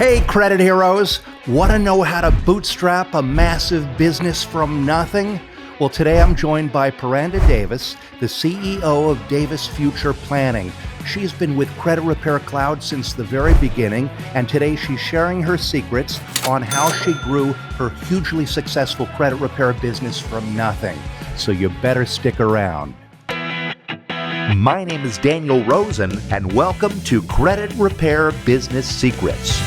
Hey, credit heroes! Want to know how to bootstrap a massive business from nothing? Well, today I'm joined by Paranda Davis, the CEO of Davis Future Planning. She's been with Credit Repair Cloud since the very beginning, and today she's sharing her secrets on how she grew her hugely successful credit repair business from nothing. So you better stick around. My name is Daniel Rosen, and welcome to Credit Repair Business Secrets.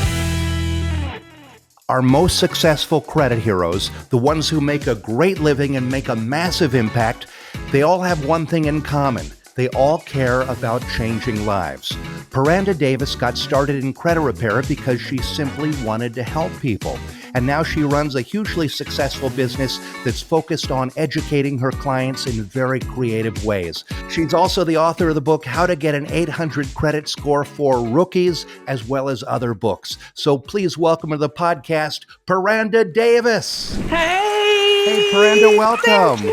Our most successful credit heroes, the ones who make a great living and make a massive impact, they all have one thing in common. They all care about changing lives. Paranda Davis got started in credit repair because she simply wanted to help people. And now she runs a hugely successful business that's focused on educating her clients in very creative ways. She's also the author of the book, How to Get an 800 Credit Score for Rookies, as well as other books. So please welcome to the podcast, Paranda Davis. Hey, Paranda, welcome.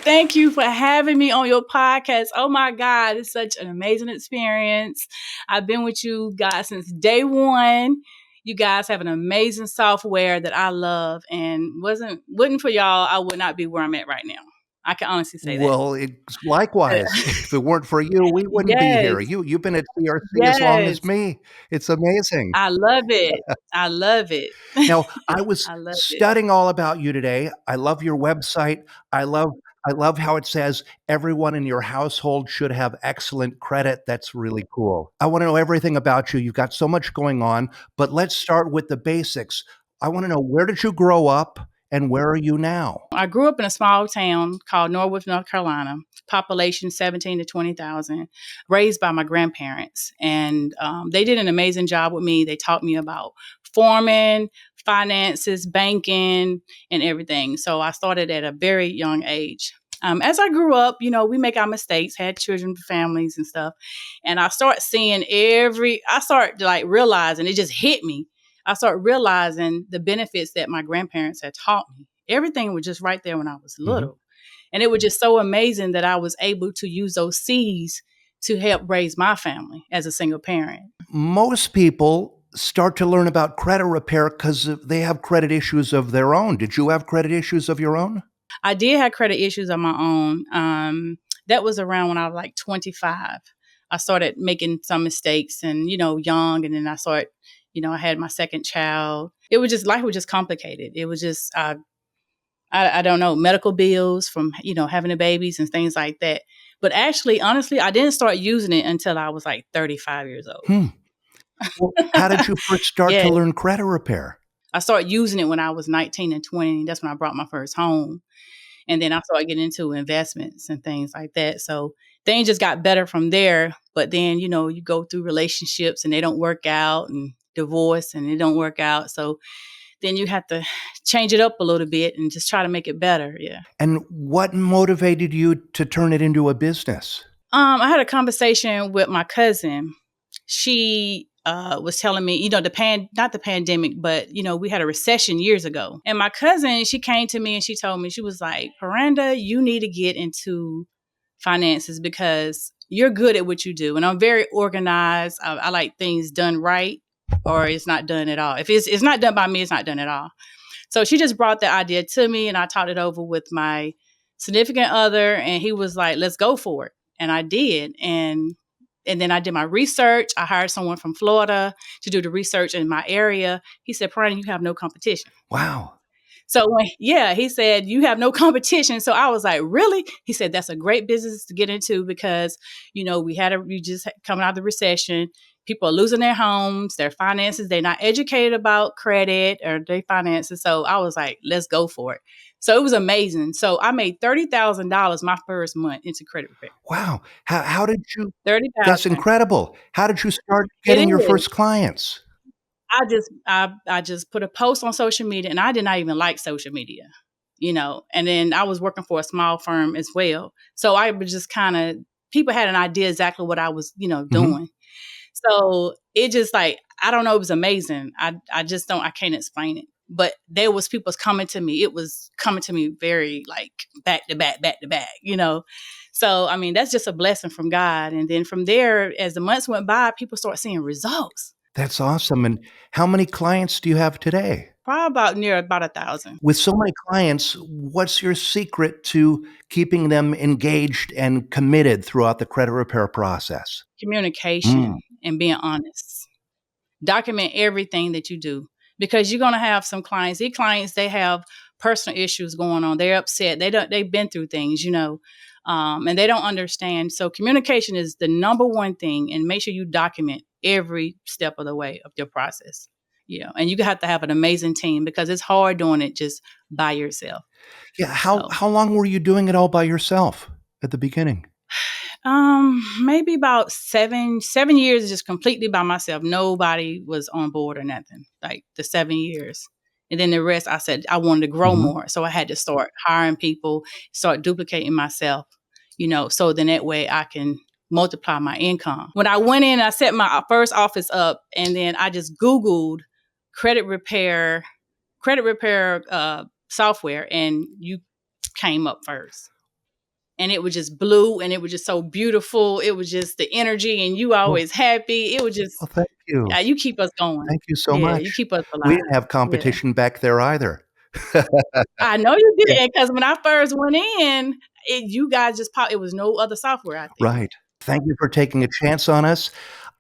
Thank you for having me on your podcast. Oh my God, it's such an amazing experience. I've been with you guys since day one. You guys have an amazing software that I love, and wouldn't for y'all, I would not be where I'm at right now. I can honestly say that. Well, likewise, if it weren't for you, we wouldn't be here. You've been at CRC as long as me. It's amazing. I love it. I love it. Now, I was I love it. studying all about you today. I love your website. I love how it says everyone in your household should have excellent credit. That's really cool. I want to know everything about you. You've got so much going on, but let's start with the basics. I want to know, where did you grow up and where are you now? I grew up in a small town called Norwood, North Carolina, population 17 to 20,000, raised by my grandparents. And they did an amazing job with me. They taught me about farming, finances, banking, and everything. So I started at a very young age. As I grew up, we make our mistakes, had children, families and stuff. And I started realizing, it just hit me. I started realizing the benefits that my grandparents had taught me. Everything was just right there when I was little. Mm-hmm. And it was just so amazing that I was able to use those seeds to help raise my family as a single parent. Most people start to learn about credit repair because they have credit issues of their own. Did you have credit issues of your own? I did have credit issues of my own. That was around when I was like 25. I started making some mistakes and, young. And then I started, I had my second child. It was just, life was just complicated. It was just, I don't know, medical bills from, having the babies and things like that. But actually, honestly, I didn't start using it until I was like 35 years old. Well, how did you first start to learn credit repair? I started using it when I was 19 and 20. That's when I brought my first home. And then I started getting into investments and things like that. So things just got better from there. But then, you go through relationships and they don't work out, and divorce and it don't work out. So then you have to change it up a little bit and just try to make it better. Yeah. And what motivated you to turn it into a business? I had a conversation with my cousin. She was telling me, not the pandemic, but, we had a recession years ago. And my cousin, she came to me and she told me, she was like, Paranda, you need to get into finances because you're good at what you do. And I'm very organized. I like things done right, or it's not done at all. If it's not done by me, it's not done at all. So she just brought the idea to me and I talked it over with my significant other and he was like, let's go for it. And I did. And then I did my research. I hired someone from Florida to do the research in my area. He said, Paranda, you have no competition. Wow. So he said, you have no competition. So I was like, really? He said, that's a great business to get into because, we just coming out of the recession. People are losing their homes, their finances. They're not educated about credit or their finances. So I was like, let's go for it. So it was amazing. So I made $30,000 my first month into credit repair. Wow. How did you? $30,000. That's incredible. How did you start getting your first clients? I just put a post on social media and I did not even like social media, and then I was working for a small firm as well. So I was just people had an idea exactly what I was, doing. Mm-hmm. So it just I don't know, it was amazing. I can't explain it. But there was people coming to me. It was coming to me very back to back, So, that's just a blessing from God. And then from there, as the months went by, people start seeing results. That's awesome. And how many clients do you have today? Probably about 1,000. With so many clients, what's your secret to keeping them engaged and committed throughout the credit repair process? Mm, Communication and being honest. Document everything that you do, because you're gonna have some clients. These clients, they have personal issues going on. They're upset. They've been through things, and they don't understand. So communication is the number one thing, and make sure you document every step of the way of your process. And you have to have an amazing team, because it's hard doing it just by yourself. yeah. So How long were you doing it all by yourself at the beginning? maybe about 7 years is just completely by myself. Nobody was on board or nothing. Like the 7 years. And then the rest, I said I wanted to grow Mhm. more. So I had to start hiring people, start duplicating myself, so then that way I can multiply my income. When I went in, I set my first office up, and then I just Googled credit repair, software, and you came up first, and it was just blue, and it was just so beautiful. It was just the energy, and you Well, always happy. It was just, well, thank you. yeah, you keep us going. Thank you so Yeah, you much. keep us We alive. didn't have Yeah. competition back there either. I know you Yeah. did, because when I first went in, you guys just popped. It was no other software out there. Right. Thank you for taking a chance on us.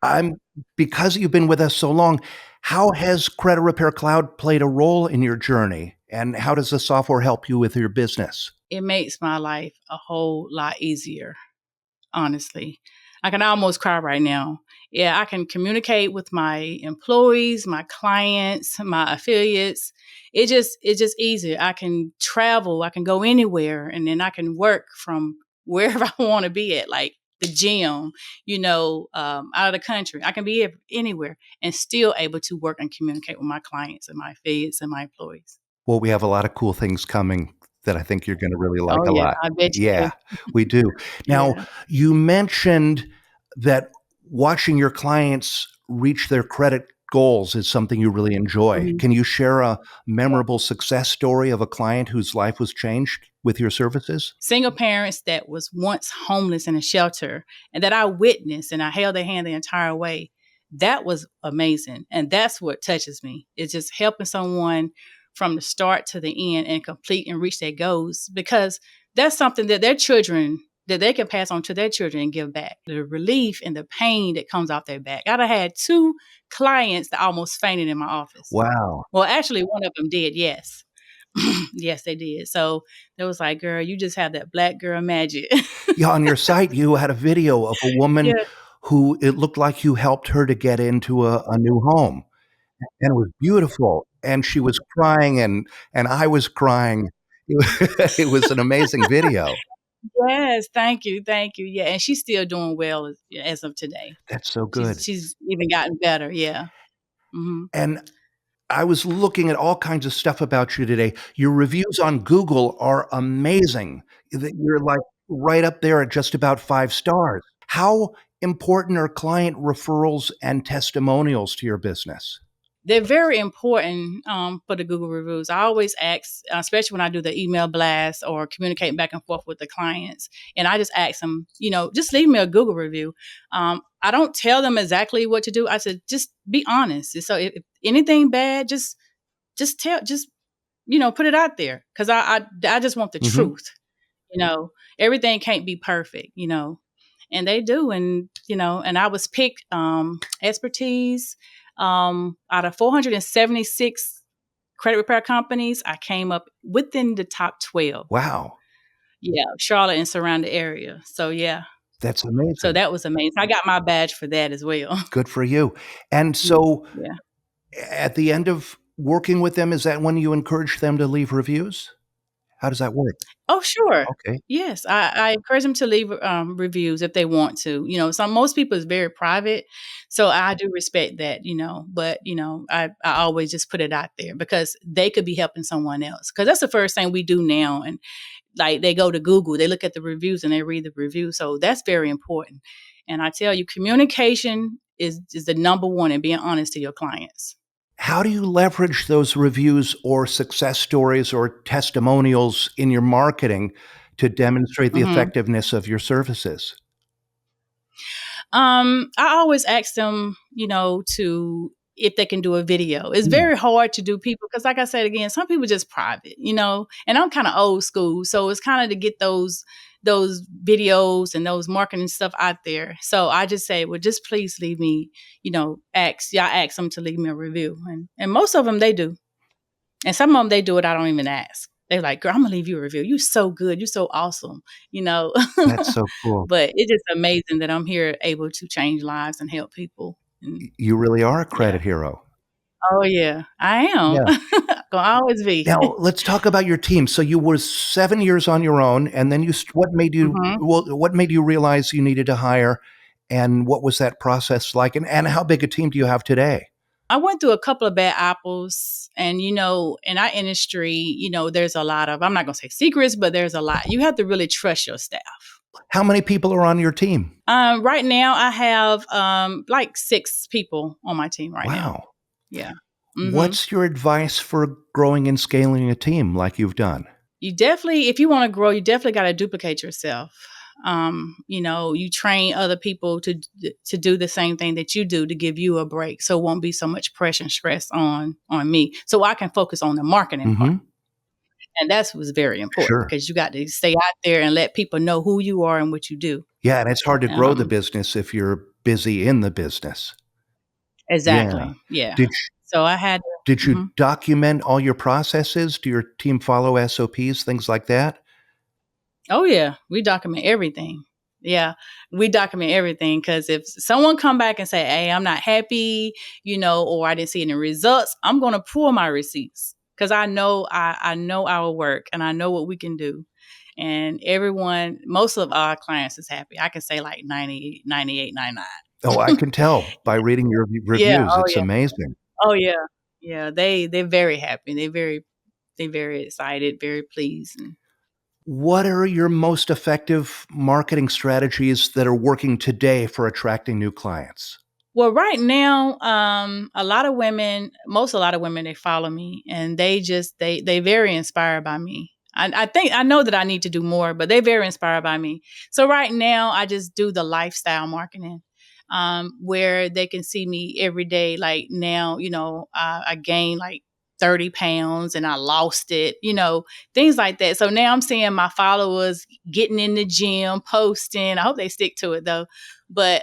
I'm Because you've been with us so long, how has Credit Repair Cloud played a role in your journey, and how does the software help you with your business? It makes my life a whole lot easier, honestly. I can almost cry right now. Yeah, I can communicate with my employees, my clients, my affiliates. It's just easier. I can travel, I can go anywhere, and then I can work from wherever I want to be at, like the gym, out of the country. I can be anywhere and still able to work and communicate with my clients and my affiliates and my employees. Well, we have a lot of cool things coming that I think you're gonna really like Oh a yeah, lot. I bet you Yeah, do. we do. Now, Yeah. you mentioned that watching your clients reach their credit goals is something you really enjoy. Mhm. Can you share a memorable success story of a client whose life was changed with your services? Single parents that was once homeless in a shelter, and that I witnessed, and I held their hand the entire way. That was amazing. And that's what touches me. It's just helping someone from the start to the end and complete and reach their goals, because that's something that their children, that they can pass on to their children and give back. The relief and the pain that comes off their back. I'd have had two clients that almost fainted in my office. Wow. Well, actually, one of them did, yes. Yes, they did. So they was like, "Girl, you just have that black girl magic." Yeah, on your site, you had a video of a woman Yeah. who it looked like you helped her to get into a new home, and it was beautiful, and she was crying, and I was crying. It was an amazing video. Yes, thank you, thank you. Yeah, and she's still doing well as of today. That's so She's good. she's even gotten better. Yeah. Mhm. And I was looking at all kinds of stuff about you today. Your reviews on Google are amazing. That you're, like, right up there at just about 5 stars. How important are client referrals and testimonials to your business? They're very important for the Google reviews. I always ask, especially when I do the email blast or communicating back and forth with the clients, and I just ask them, just leave me a Google review. I don't tell them exactly what to do. I said, just be honest. And so if anything bad, just put it out there, because I just want the Mhm. truth. You know, Everything can't be perfect. And they do. And I was picked expertise out of 476 credit repair companies. I came up within the top 12. Wow, Yeah, Charlotte and surrounding area. So yeah, that's so amazing. that was amazing. I got my badge for that as well. Good for you. And so, Yeah. at the end of working with them, is that when you encourage them to leave reviews? How does that work? Oh, sure. Okay. Yes, I encourage them to leave reviews if they want to. Some most people is very private, so I do respect that. But I always just put it out there, because they could be helping someone else. Because that's the first thing we do now, and like they go to Google, they look at the reviews and they read the review. So that's very important. And I tell you, communication is the number one, and being honest to your clients. How do you leverage those reviews or success stories or testimonials in your marketing to demonstrate the Mhm. effectiveness of your services? I always ask them, to if they can do a video. It's very hard to do people because, like I said again, some people just private, and I'm kind of old school, so it's kind of to get those videos and those marketing stuff out there. So I just say, well, just please leave me, ask them to leave me a review, and most of them they do, and some of them they do it. I don't even ask. They're like, girl, I'm gonna leave you a review. You're so good. You're so awesome. You know. That's so cool. But it's just amazing that I'm here able to change lives and help people. And You really are a yeah. credit hero. Oh yeah, I am. Yeah. Gonna always be. Now let's talk about your team. So you were 7 years on your own, and then Mhm. what made you realize you needed to hire, and what was that process like, and how big a team do you have today? I went through a couple of bad apples, and in our industry, there's a lot of, I'm not gonna say secrets, but there's a lot. You have to really trust your staff. How many people are on your team? Right now, I have like 6 people on my team right now. Wow. Yeah. Hmm. What's your advice for growing and scaling a team like you've done? You definitely, if you want to grow, you definitely got to duplicate yourself. You train other people to do the same thing that you do to give you a break, so it won't be so much pressure and stress on me, so I can focus on the marketing part. Mhm. And that's was very important Sure. because you got to stay out there and let people know who you are and what you do. Yeah, and it's hard to grow the Um, business if you're busy in the business. Yeah. exactly. Yeah. Did So I had. Did you Mhm. document all your processes? Do your team follow SOPs, things like that? Oh yeah, we document everything. Yeah, we document everything because if someone come back and say, "Hey, I'm not happy," or I didn't see any results, I'm gonna pull my receipts because I know our work and I know what we can do. And most of our clients is happy. I can say like 90, 98, 99. Oh, I can tell by reading your Yeah. reviews. Oh It's yeah. amazing. Oh yeah. Yeah. They're very happy. They're very excited, very pleased. And What are your most effective marketing strategies that are working today for attracting new clients? well, right now, a lot of women, they follow me, and they very inspired by me. I think I know that I need to do more, but they're very inspired by me. So right now, I just do the lifestyle marketing, where they can see me every day. Like now, I gained like 30 pounds and I lost it, things like that. So now I'm seeing my followers getting in the gym, posting. I hope they stick to it though. But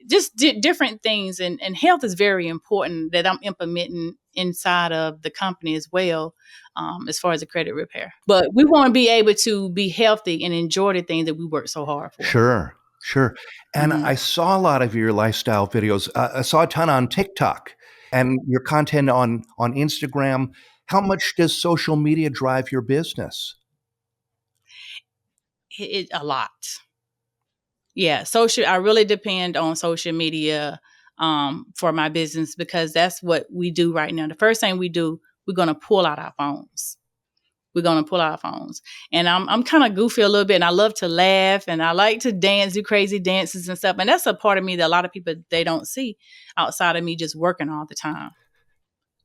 just different things, and health is very important that I'm implementing inside of the company as well, as far as the credit repair. But we want to be able to be healthy and enjoy the things that we work so hard for. Sure, sure. And Hmm. I saw a lot of your lifestyle videos. I saw a ton on TikTok and your content on Instagram. How much does social media drive your business? A lot. Yeah, social. I really depend on social media, for my business because that's what we do right now. The first thing we do, we're gonna pull out our phones. We're gonna pull out our phones, and I'm kind of goofy a little bit, and I love to laugh, and I like to dance, do crazy dances and stuff, and that's a part of me that a lot of people they don't see outside of me just working all the time.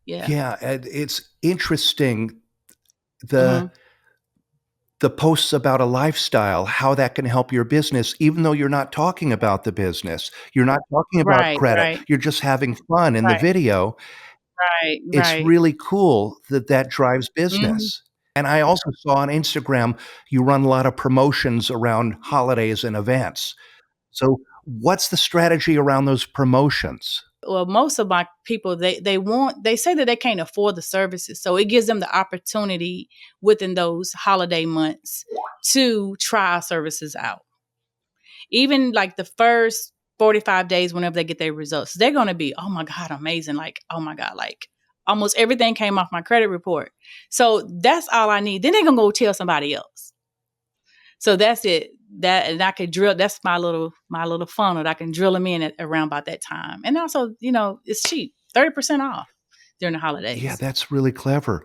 Yeah. Yeah, and it's interesting the Hmm. the posts about a lifestyle, how that can help your business, even though you're not talking about the business. You're not talking about Right. credit. Right. You're just having fun in the Right. video. Right. It's Right. really cool that that drives Hmm. business. And I also saw on Instagram, you run a lot of promotions around holidays and events. So what's the strategy around those promotions? Well, most of my people they say that they can't afford the services, so it gives them the opportunity within those holiday months to try our services out. Even like the first 45 days, whenever they get their results, they're going to be, oh my God, amazing. Like, oh my God, like almost everything came off my credit report. So that's all I need. Then they're going to go tell somebody else. So that's it. And I could drill. That's my little funnel. That I can drill them in at around about that time. And also, it's cheap, 30% off during the Yeah, holidays. that's really clever.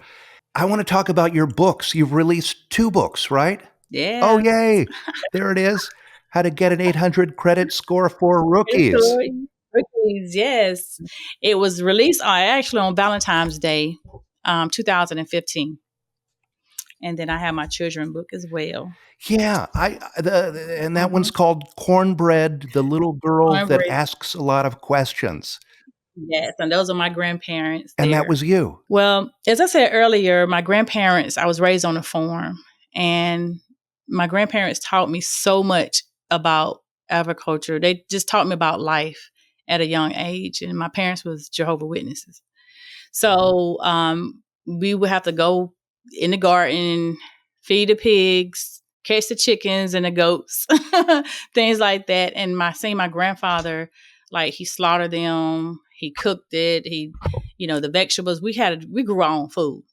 I want to talk about your books. You've released 2 books, right? Oh, Yes. yay. There it is. How to get an 800 credit score for It's rookies. story. Cookies, yes. It was released actually on Valentine's Day, 2015. And then I have my children book as well. Yeah, and that Hmm. one's called Cornbread, the little girl that Cornbread. asks a lot of questions. Yes, and those are my grandparents And that there. was you. Well, as I said earlier, my grandparents, I was raised on a farm, and my grandparents taught me so much about agriculture. They just taught me about life at a young age, and my parents was Jehovah Witnesses. So we would have to go in the garden, feed the pigs, catch the chickens and the goats, things like that. And seeing my grandfather, like he slaughtered them, he cooked it, the vegetables. We grew our own food.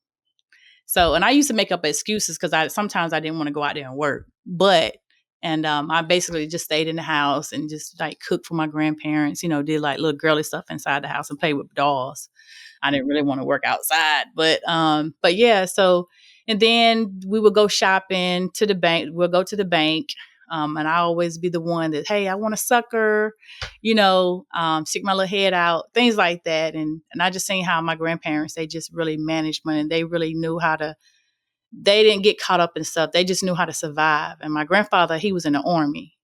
So, and I used to make up excuses because sometimes I didn't want to go out there and work, I basically just stayed in the house and just like cooked for my grandparents. Did like little girly stuff inside the house and played with dolls. I didn't really want to work outside, but yeah. So, and then we would go shopping to the bank. We'll go to the bank, and I always be the one that, hey, I want a sucker, stick my little head out, things like that. And I just seen how my grandparents, they just really managed money, and they really knew how to. They didn't get caught up in stuff. They just knew how to survive. And my grandfather, he was in the army,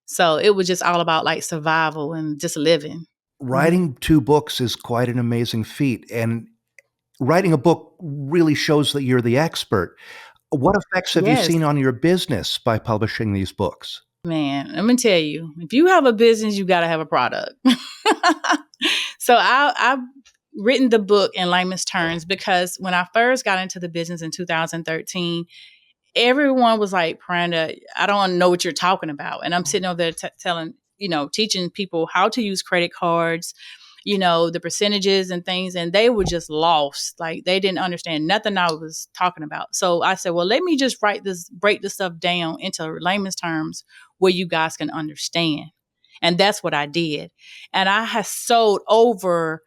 so it was just all about like survival and just living. Hmm. Writing 2 books is quite an amazing feat, and writing a book really shows that you're the expert. What effects have you Yes. seen on your business by publishing these books? Man, let me tell you, if you have a business, you got to have a product. So I've written the book in layman's terms because when I first got into the business in 2013, everyone was like, Paranda, I don't know what you're talking about. And I'm sitting over there telling, teaching people how to use credit cards, the percentages and things. And they were just lost. Like they didn't understand nothing I was talking about. So I said, well, let me just break this stuff down into layman's terms where you guys can understand. And that's what I did. And I have sold over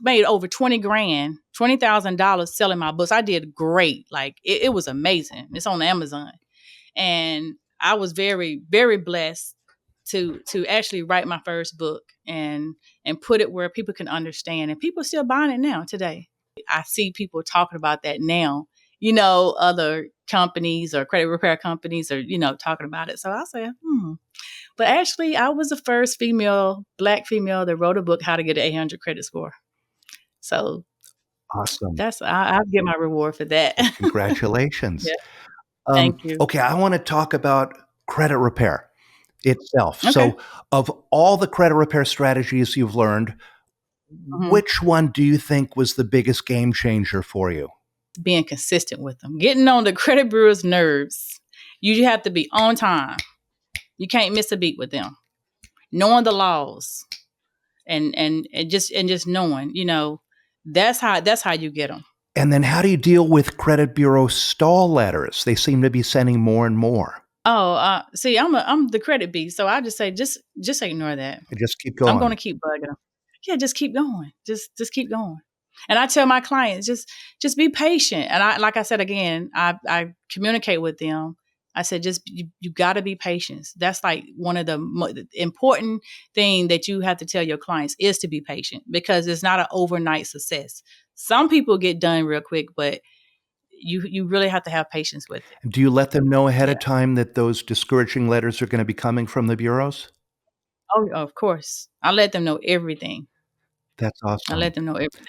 made over 20 grand, $20,000 selling my books. I did great. Like it was amazing. It's on Amazon. And I was very, very blessed to actually write my first book and put it where people can understand. And people are still buying it now today. I see people talking about that now. Other companies or credit repair companies are, talking about it. So I say, But actually, I was the first Black female that wrote a book, How to Get an 800 Credit Score. So Awesome. I'll get my reward for that. Well, congratulations. Yeah, thank you. Okay, I wanna talk about credit repair itself. Okay. So, of all the credit repair strategies you've learned, Mhm. which one do you think was the biggest game changer for you? Being consistent with them, getting on the credit bureau's nerves. You have to be on time. You can't miss a beat with them. Knowing the laws and just knowing, that's how you get them. And then how do you deal with credit bureau stall letters? They seem to be sending more and more. Oh, see, I'm the credit beast, so I just say just ignore that. Just keep I'm going going. to keep bugging them. Yeah, just keep going. Just keep going. And I tell my clients, just be patient. And like I said again, I communicate with them. I said, just you got to be patient. That's like one of the important thing that you have to tell your clients is to be patient because it's not an overnight success. Some people get done real quick, but you really have to have patience with it. Do you let them know ahead Yeah. of time that those discouraging letters are gonna be coming from the bureaus? Oh, of course. I let them know everything. That's I let awesome. them know everything.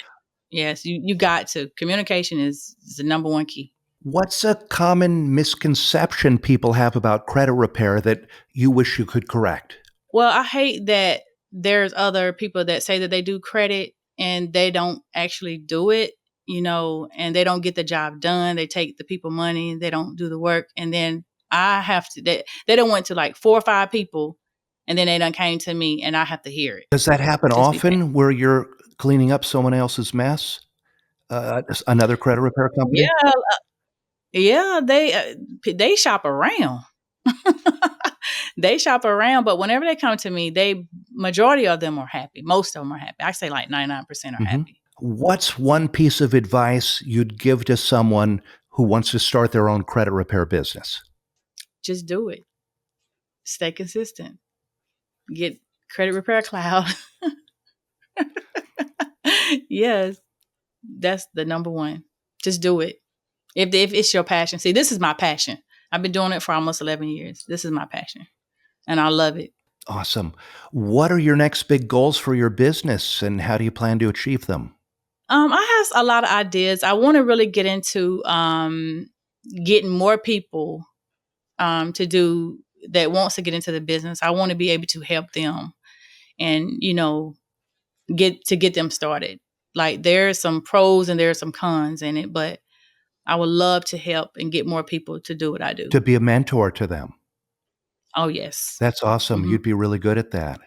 Yes, you got to. Communication is the number one key. What's a common misconception people have about credit repair that you wish you could correct? Well, I hate that there's other people that say that they do credit and they don't actually do it, and they don't get the job done. They take the people money, they don't do the work, and then I have to. They don't went to like 4 or 5 people, and then they done came to me, and I have to hear it. Does that happen Just be patient. often where you're cleaning up someone else's mess? Another credit repair company? Yeah, yeah, they shop around. They shop around, but whenever they come to me, they majority of them are happy. Most of them are happy. I say like 99% are Mhm. happy. What's one piece of advice you'd give to someone who wants to start their own credit repair business? Just do it. Stay consistent. Get Credit Repair Cloud. Yes, that's the number one. Just do it. If it's your passion. See, this is my passion. I've been doing it for almost 11 years. This is my passion, and I love it. Awesome. What are your next big goals for your business and how do you plan to achieve them? I have a lot of ideas. I want to really get into getting more people to do that wants to get into the business. I want to be able to help them and get them started. Like there's some pros and there's some cons in it, but I would love to help and get more people to do what I do. To be a mentor to them. Oh yes. That's awesome. Hmm. You'd be really good at that.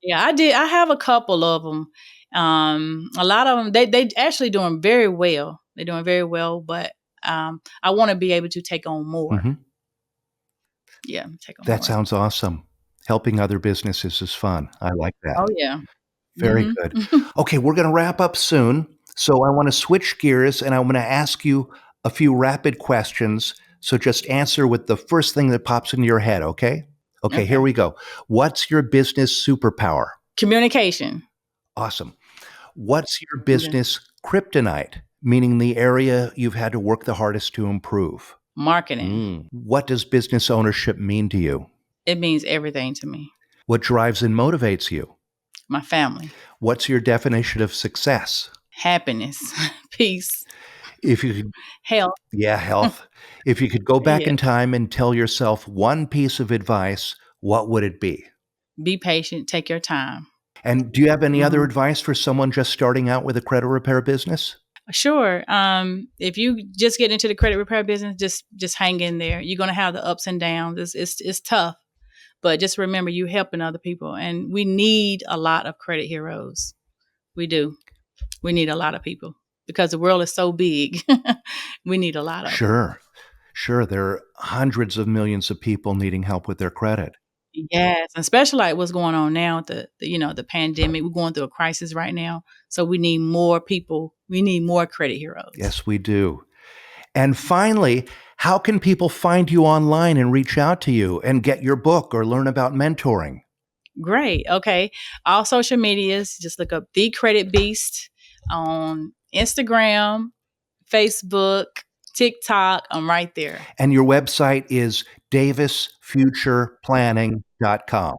Yeah, I did. I have a couple of them. A lot of them they actually doing very well. They're doing very well, but I want to be able to take on more. Hmm. Yeah, take on That more. sounds awesome. Helping other businesses is fun. I like that. Oh yeah. Very Hmm. good. Okay, we're going to wrap up soon. So I want to switch gears and I want to ask you a few rapid questions. So just answer with the first thing that pops into your head, okay? Okay, here Okay. we go. What's your business superpower? Communication. Awesome. What's your Okay. business kryptonite? Meaning the area you've had to work the hardest to improve. Marketing. What does business ownership mean to you? It means everything to me. What drives and motivates you? My family. What's your definition of success? Happiness. Peace. If you could, Health. yeah, health. If you could go back Yeah. in time and tell yourself one piece of advice, what would it be? Be patient. Take your time. And do you have any other Hmm. advice for someone just starting out with a credit repair business? Sure. If you just get into the credit repair business, just hang in there. You're gonna have the ups and downs. It's tough, but just remember you helping other people, and we need a lot of credit heroes. We do. We need a lot of people because the world is so big. We need a lot of them. Sure. Sure. There are hundreds of millions of people needing help with their credit. Yes, and especially like what's going on now with the pandemic. We're going through a crisis right now, so we need more people. We need more credit heroes. Yes, we do. And finally, how can people find you online and reach out to you and get your book or learn about mentoring? Great. Okay. All social medias, just look up The Credit Beast on Instagram, Facebook, TikTok. I'm right there. And your website is davisfutureplanning.com.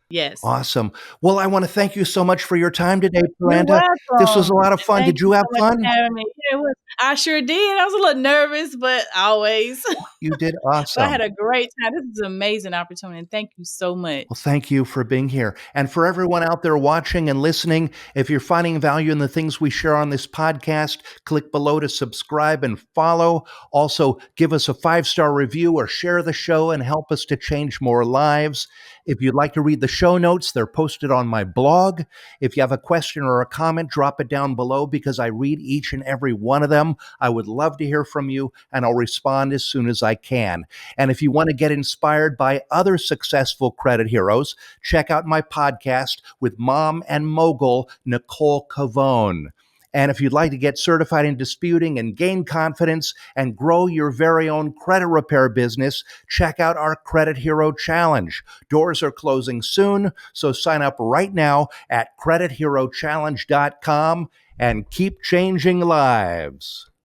Yes. Awesome. Well, I want to thank you so much for your time today, You're Miranda. This was a welcome. lot of And fun. thank Did you you have so much fun? for having me. Yeah, it was. I sure did. I was a little nervous, but always. You did But I had awesome. a great time. This is an amazing opportunity. And thank you so Well, much. thank you for being here. And for everyone out there watching and listening, if you're finding value in the things we share on this podcast, click below to subscribe and follow. Also, give us a 5-star review or share the show and help us to change more lives. If you'd like to read the show notes, they're posted on my blog. If you have a question or a comment, drop it down below because I read each and every one of them. I would love to hear from you and I'll respond as soon as I can. And if you want to get inspired by other successful credit heroes, check out my podcast with mom and mogul Nicole Cavone. And if you'd like to get certified in disputing and gain confidence and grow your very own credit repair business, check out our Credit Hero Challenge. Doors are closing soon, so sign up right now at creditherochallenge.com and keep changing lives.